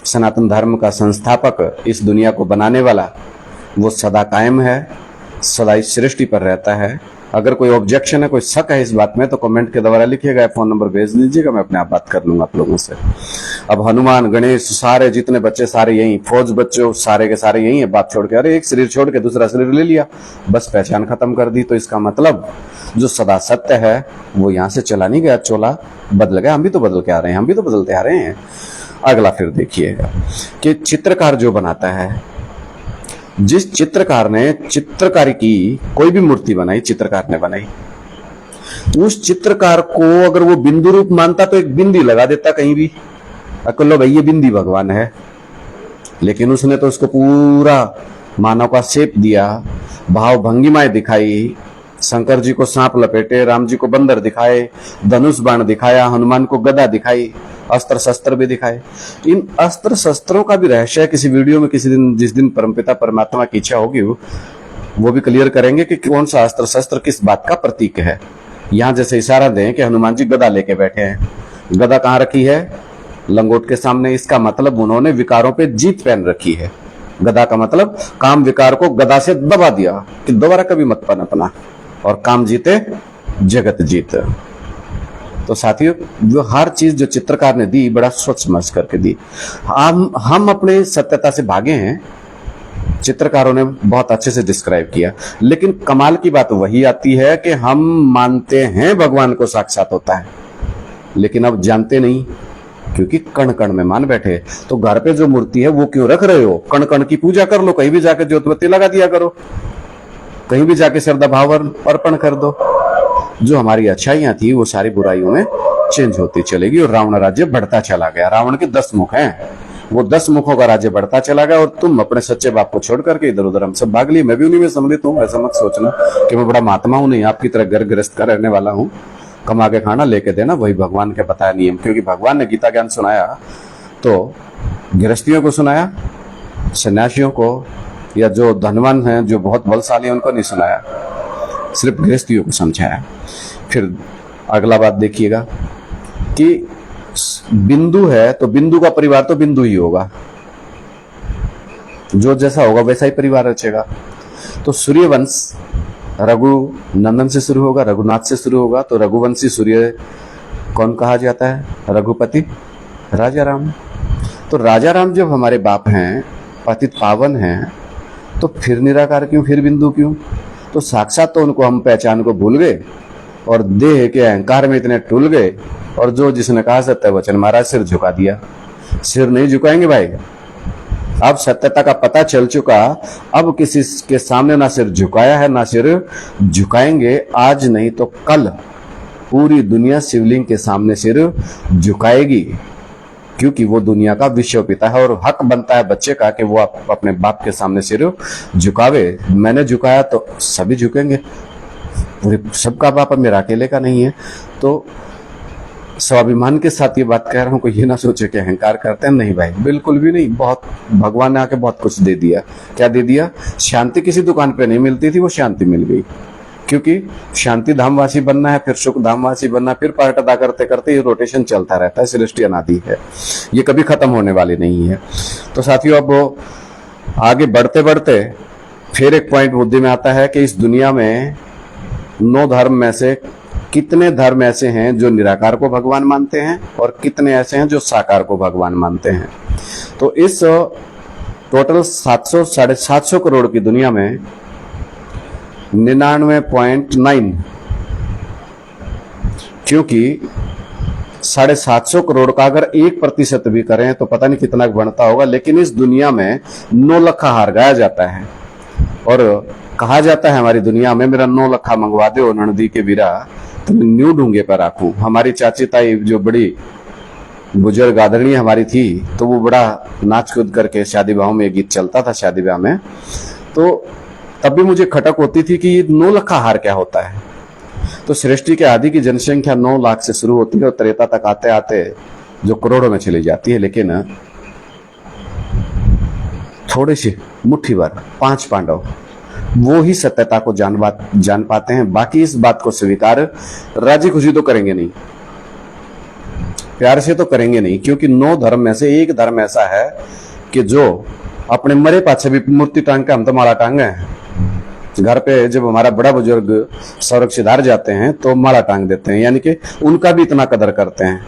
सनातन धर्म का संस्थापक, इस दुनिया को बनाने वाला, वो सदा कायम है, सदा इस सृष्टि पर रहता है अगर कोई ऑब्जेक्शन है, कोई शक है इस बात में, तो कमेंट के द्वारा लिखिएगा, फोन नंबर भेज दीजिएगा, मैं अपने आप बात कर लूंगा आप लोगों से। अब हनुमान, गणेश, सारे जितने बच्चे सारे यही, फौज बच्चों सारे के सारे यही है, बात छोड़ के, अरे एक शरीर छोड़ के दूसरा शरीर ले लिया, बस पहचान खत्म कर दी। तो इसका मतलब जो सदा सत्य है वो यहां से चला नहीं गया, चोला बदल गया। हम भी तो बदल के आ रहे हैं, हम भी तो बदलते आ रहे हैं। अगला फिर देखिएगा कि चित्रकार जो बनाता है, जिस चित्रकार ने चित्रकारी की, कोई भी मूर्ति बनाई चित्रकार ने बनाई, उस चित्रकार को अगर वो बिंदु रूप मानता तो एक बिंदी लगा देता कहीं भी, अकलो भाई ये बिंदी भगवान है। लेकिन उसने तो उसको पूरा मानव का शेप दिया, भाव भंगिमाएं दिखाई, शंकर जी को सांप लपेटे, राम जी को बंदर दिखाए, धनुष बाण दिखाया, हनुमान को गदा दिखाई, अस्त्र शस्त्र भी दिखाए। इन अस्त्र शस्त्रों का भी रहस्य किसी वीडियो में किसी दिन, जिस दिन परमपिता परमात्मा की इच्छा होगी वो भी क्लियर करेंगे कि कौन सा अस्त्र शस्त्र किस बात का प्रतीक है। यहां जैसे इशारा दें कि हनुमान जी गदा लेके बैठे हैं, गदा कहां रखी है? लंगोट के सामने। इसका मतलब उन्होंने विकारों पे जीत पहन रखी है। गदा का मतलब काम विकार को गदा से दबा दिया कि दोबारा कभी मत पनपना, और काम जीते जगत जीत। तो साथियों, जो हर चीज जो चित्रकार ने दी बड़ा सोच समझ करके दी। हम अपने सत्यता से भागे हैं, चित्रकारों ने बहुत अच्छे से डिस्क्राइब किया। लेकिन कमाल की बात वही आती है कि हम मानते हैं भगवान को साक्षात होता है, लेकिन अब जानते नहीं, क्योंकि कण कण में मान बैठे। तो घर पे जो मूर्ति है वो क्यों रख रहे हो? कण कण की पूजा कर लो, कहीं भी जाकर ज्योतिबत्ती लगा दिया करो, कहीं भी जाके श्रद्धा भाव अर्पण कर दो। जो हमारी अच्छाइयां थी वो सारी बुराइयों में चेंज होती चलेगी, और रावण राज्य बढ़ता चला गया। रावण के 10 मुख हैं, वो 10 मुखों का राज्य बढ़ता चला गया, और तुम अपने सच्चे बाप को छोड़ करके इधर उधर हम सब भाग लिए। मैं भी उन्हीं में सम्मिलित हूँ, ऐसा मत सोचना कि मैं बड़ा महात्मा हूं, नहीं, आपकी तरह घर गृहस्थ का रहने वाला हूँ। कमा के खाना लेके देना, वही भगवान के बताया नियम। क्योंकि भगवान ने गीता ज्ञान सुनाया तो गृहस्थियों को सुनाया, सन्यासियों को या जो धनवान हैं, जो बहुत बलशाली हैं, उनको नहीं सुनाया, सिर्फ गृहस्थियों को समझाया। फिर अगला बात देखिएगा कि बिंदु है तो बिंदु का परिवार तो बिंदु ही होगा, जो जैसा होगा वैसा ही परिवार रचेगा। तो सूर्यवंश रघु नंदन से शुरू होगा, रघुनाथ से शुरू होगा, तो रघुवंशी सूर्य कौन कहा जाता है? रघुपति, राजा राम। तो राजा राम जब हमारे बाप हैं, पतित पावन हैं, तो फिर निराकार क्यों, फिर बिंदु क्यों? तो साक्षात तो उनको हम पहचान को भूल गए और देह के अहंकार में इतने टूल गए, और जो जिसने कहा सत्य वचन महाराज सिर झुका दिया। सिर नहीं झुकाएंगे भाई, अब सत्यता का पता चल चुका, अब किसी के सामने ना सिर झुकाया है ना सिर झुकाएंगे। आज नहीं तो कल पूरी दुनिया शिवलिंग के सामने सिर झुकाएगी, क्योंकि वो दुनिया का विश्व पिता है, और हक बनता है बच्चे का कि वो अपने बाप के सामने सिर झुकावे। मैंने झुकाया तो सभी झुकेंगे, पूरे सबका बाप मेरा अकेले का नहीं है। तो स्वाभिमान के साथ ये बात कह रहा हूं, कोई ये ना सोचे कि अहंकार करते हैं, नहीं भाई, बिल्कुल भी नहीं। बहुत भगवान ने आके बहुत कुछ दे दिया। क्या दे दिया? शांति किसी दुकान पे नहीं मिलती थी, वो शांति मिल गई। क्योंकि शांति धामवासी बनना है, फिर सुख धामवासी बनना, फिर पार्ट अदा करते करते ये रोटेशन चलता रहता है। सृष्टि अनादि है, ये कभी खत्म होने वाली नहीं है। तो साथियों, अब आगे बढ़ते बढ़ते फिर एक पॉइंट मुद्दे में आता है कि इस दुनिया में 9 धर्म में से कितने धर्म ऐसे हैं जो निराकार को भगवान मानते हैं, और कितने ऐसे हैं जो साकार को भगवान मानते हैं। तो इस टोटल 700-750 करोड़ की दुनिया में 99.9, क्योंकि 750 करोड़ का अगर 1% भी करें तो पता नहीं कितना बनता होगा। लेकिन इस दुनिया में 9 लखा हार गाया जाता है, और कहा जाता है हमारी दुनिया में, मेरा 9 लखा मंगवा दो ननदी के बीरा, तो मैं न्यू ढूंगे पर आखूं। हमारी चाची ताई जो बड़ी बुजुर्ग आदरणीय हमारी थी, तो वो बड़ा नाच कूद करके शादी ब्याह में, ये गीत चलता था शादी ब्याह में, तो तब भी मुझे खटक होती थी कि ये 9 लखा हार क्या होता है। तो सृष्टि के आदि की जनसंख्या 9 लाख से शुरू होती है, और त्रेता तक आते आते जो करोड़ों में चली जाती है। लेकिन थोड़ी सी मुट्ठी भर 5 पांडव वो ही सत्यता को जान पाते हैं। बाकी इस बात को स्वीकार राजी खुशी तो करेंगे नहीं, प्यार से तो करेंगे नहीं, क्योंकि 9 धर्म में से एक धर्म ऐसा है कि जो अपने मरे पाछे भी मूर्ति टांग के, हम तो माला टांगे हैं, घर पे जब हमारा बड़ा बुजुर्ग सुरक्षिदार जाते हैं तो माला टांग देते हैं, यानी कि उनका भी इतना कदर करते हैं।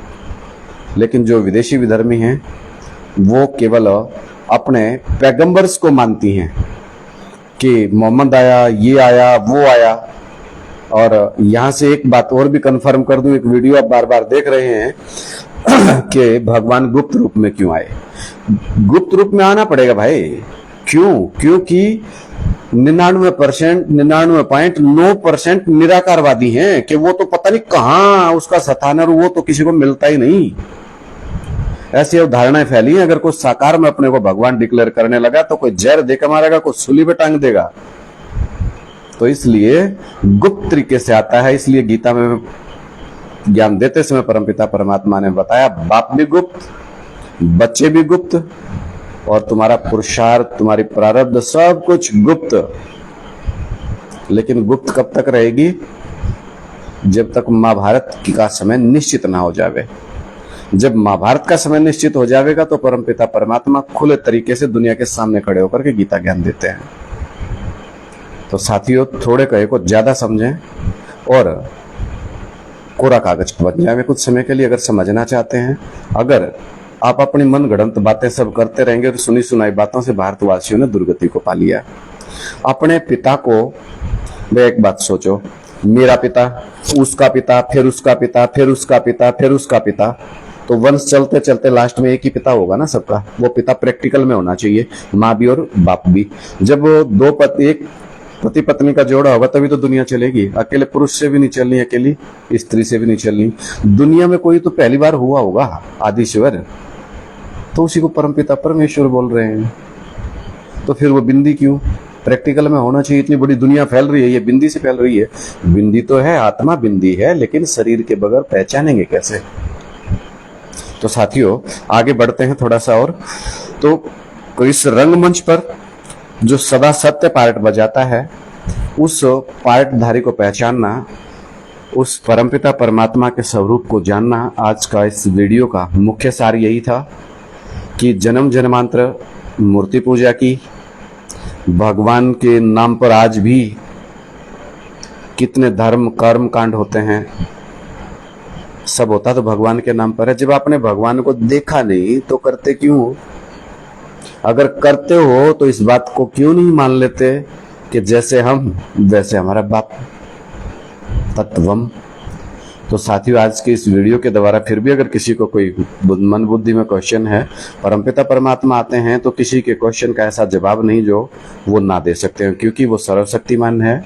लेकिन जो विदेशी विधर्मी हैं वो केवल अपने पैगंबर्स को मानती हैं कि मोहम्मद आया, ये आया, वो आया। और यहां से एक बात और भी कंफर्म कर दूं, एक वीडियो आप बार बार देख रहे हैं कि भगवान गुप्त रूप में क्यों आए। गुप्त रूप में आना पड़ेगा भाई। क्यों? क्योंकि 99.9% निराकारवादी हैं कि वो तो पता नहीं कहां उसका स्थान है और वो तो किसी को मिलता ही नहीं। ऐसी अवधारणाएं फैली हैं। अगर कोई साकार में अपने को भगवान डिक्लेयर करने लगा तो कोई जहर देकर मारेगा, कोई सूली पे टांग देगा। तो इसलिए गुप्त तरीके से आता है। इसलिए गीता में ज्ञान देते समय परमपिता परमात्मा ने बताया, बाप भी गुप्त, बच्चे भी गुप्त, और तुम्हारा पुरुषार्थ, तुम्हारी प्रारब्ध, सब कुछ गुप्त। लेकिन गुप्त कब तक रहेगी? जब तक महाभारत का समय निश्चित ना हो जावे। जब महाभारत का समय निश्चित हो जाएगा तो परमपिता परमात्मा खुले तरीके से दुनिया के सामने खड़े होकर के गीता ज्ञान देते हैं। तो साथियों, थोड़े कहे को ज्यादा समझें और कोरा कागज बन जाए कुछ समय के लिए, अगर समझना चाहते हैं। अगर आप अपनी मन गढ़ंत बातें सब करते रहेंगे तो सुनी सुनाई बातों से भारतवासियों ने दुर्गति को पा लिया। अपने पिता को, वे एक बात सोचो, मेरा पिता, उसका पिता, फिर उसका पिता, फिर उसका पिता, फिर उसका पिता, तो वंश चलते चलते लास्ट में एक ही पिता होगा ना सबका। वो पिता प्रैक्टिकल में होना चाहिए, माँ भी और बाप भी। जब एक पति पत्नी का जोड़ा होगा तभी तो दुनिया चलेगी। अकेले पुरुष से भी नहीं चलनी, अकेली स्त्री से भी नहीं चलनी। दुनिया में कोई तो पहली बार हुआ होगा आदिश्वर, तो उसी को परमपिता परमेश्वर बोल रहे हैं। तो फिर वो बिंदी क्यों? प्रैक्टिकल में होना चाहिए। इतनी बड़ी दुनिया फैल रही है, ये बिंदी से फैल रही है। बिंदी तो है, आत्मा बिंदी है, लेकिन शरीर के बगैर पहचानेंगे कैसे? तो साथियों, आगे बढ़ते हैं थोड़ा सा और। तो इस रंगमंच पर जो सदा सत्य पार्ट बजाता है, उस पार्टधारी को पहचानना, उस परमपिता परमात्मा के स्वरूप को जानना, आज का इस वीडियो का मुख्य सार यही था कि जन्म जन्मांतर मूर्ति पूजा की, भगवान के नाम पर आज भी कितने धर्म कर्म कांड होते हैं, सब होता तो भगवान के नाम पर है। जब आपने भगवान को देखा नहीं तो करते क्यों? अगर करते हो तो इस बात को क्यों नहीं मान लेते कि जैसे हम वैसे हमारा बाप, तत्वम। तो साथियों, आज के इस वीडियो के द्वारा फिर भी अगर किसी को कोई मन बुद्धि में क्वेश्चन है, परमपिता परमात्मा आते हैं तो किसी के क्वेश्चन का ऐसा जवाब नहीं जो वो ना दे सकते हैं, क्योंकि वो सर्वशक्तिमान है।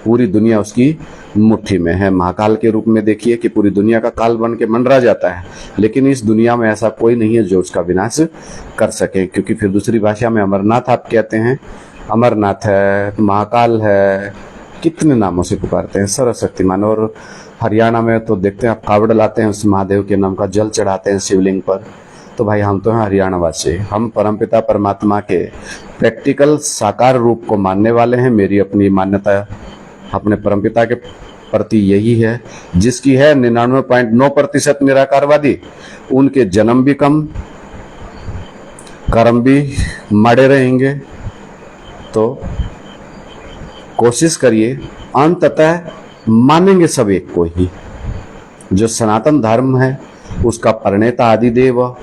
पूरी दुनिया उसकी मुट्ठी में है। महाकाल के रूप में देखिए कि पूरी दुनिया का काल बन के मंडरा जाता है, लेकिन इस दुनिया में ऐसा कोई नहीं है जो उसका विनाश कर सके। क्योंकि फिर दूसरी भाषा में अमरनाथ आप कहते हैं, अमरनाथ है, महाकाल है, कितने नामों से पुकारते हैं, सर्वशक्तिमान। और हरियाणा में तो देखते हैं आप कावड़ लाते हैं, उस महादेव के नाम का जल चढ़ाते हैं शिवलिंग पर। तो भाई हम तो हैं हरियाणा वासी, हम परमपिता परमात्मा के प्रैक्टिकल साकार रूप को मानने वाले हैं। मेरी अपनी मान्यता अपने परमपिता के प्रति यही है, जिसकी है 99.9% निराकारवादी। उनके जन्म भी कम, कर्म भी माड़े रहेंगे। तो कोशिश करिए, अंततः मानेंगे सब एक को ही। जो सनातन धर्म है उसका प्रणेता आदिदेव,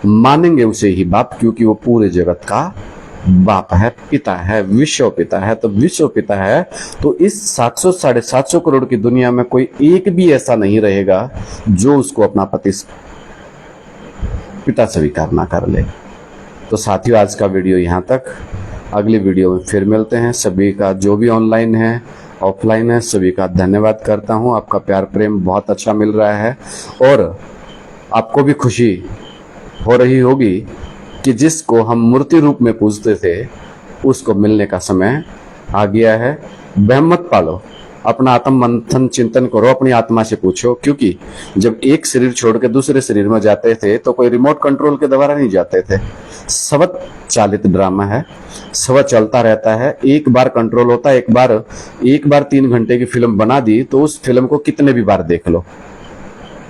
मानेंगे उसे ही बाप, क्योंकि वो पूरे जगत का बाप है, पिता है, विश्व पिता है। तो विश्व पिता है तो इस 700-750 करोड़ की दुनिया में कोई एक भी ऐसा नहीं रहेगा जो उसको अपना पिता स्वीकार ना कर ले। तो साथियों, आज का वीडियो यहाँ तक। अगली वीडियो में फिर मिलते हैं। सभी का जो भी ऑनलाइन है ऑफलाइन है, सभी का धन्यवाद करता हूँ। आपका प्यार प्रेम बहुत अच्छा मिल रहा है और आपको भी खुशी हो रही होगी कि जिसको हम मूर्ति रूप में पूजते थे उसको मिलने का समय आ गया है। वहम मत पालो, अपना आत्म मंथन चिंतन करो, अपनी आत्मा से पूछो। क्योंकि जब एक शरीर छोड़ के दूसरे शरीर में जाते थे तो कोई रिमोट कंट्रोल के द्वारा नहीं जाते थे। स्वत चालित ड्रामा है, स्वत चलता रहता है। एक बार कंट्रोल होता है, एक बार 3 घंटे की फिल्म बना दी तो उस फिल्म को कितने भी बार देख लो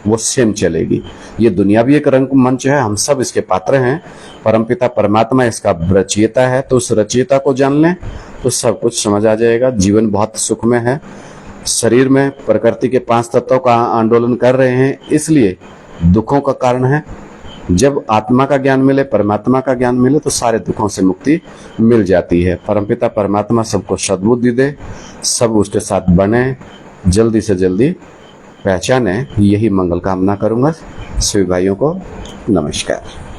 वो सेम चलेगी। ये दुनिया भी एक रंग मंच है, हम सब इसके पात्र हैं। परमपिता परमात्मा इसका रचयिता है, तो उस रचयिता को जान लें तो सब कुछ समझ आ जाएगा। जीवन बहुत सुखमय है। शरीर में प्रकृति के 5 तत्वों का आंदोलन कर रहे हैं, इसलिए दुखों का कारण है। जब आत्मा का ज्ञान मिले, परमात्मा का ज्ञान मिले, तो सारे दुखों से मुक्ति मिल जाती है। परमपिता परमात्मा सबको सद्बुद्धि दे, सब उसके साथ बने, जल्दी से जल्दी पहचाने, यही मंगल कामना करूंगा। सभी भाइयों को नमस्कार।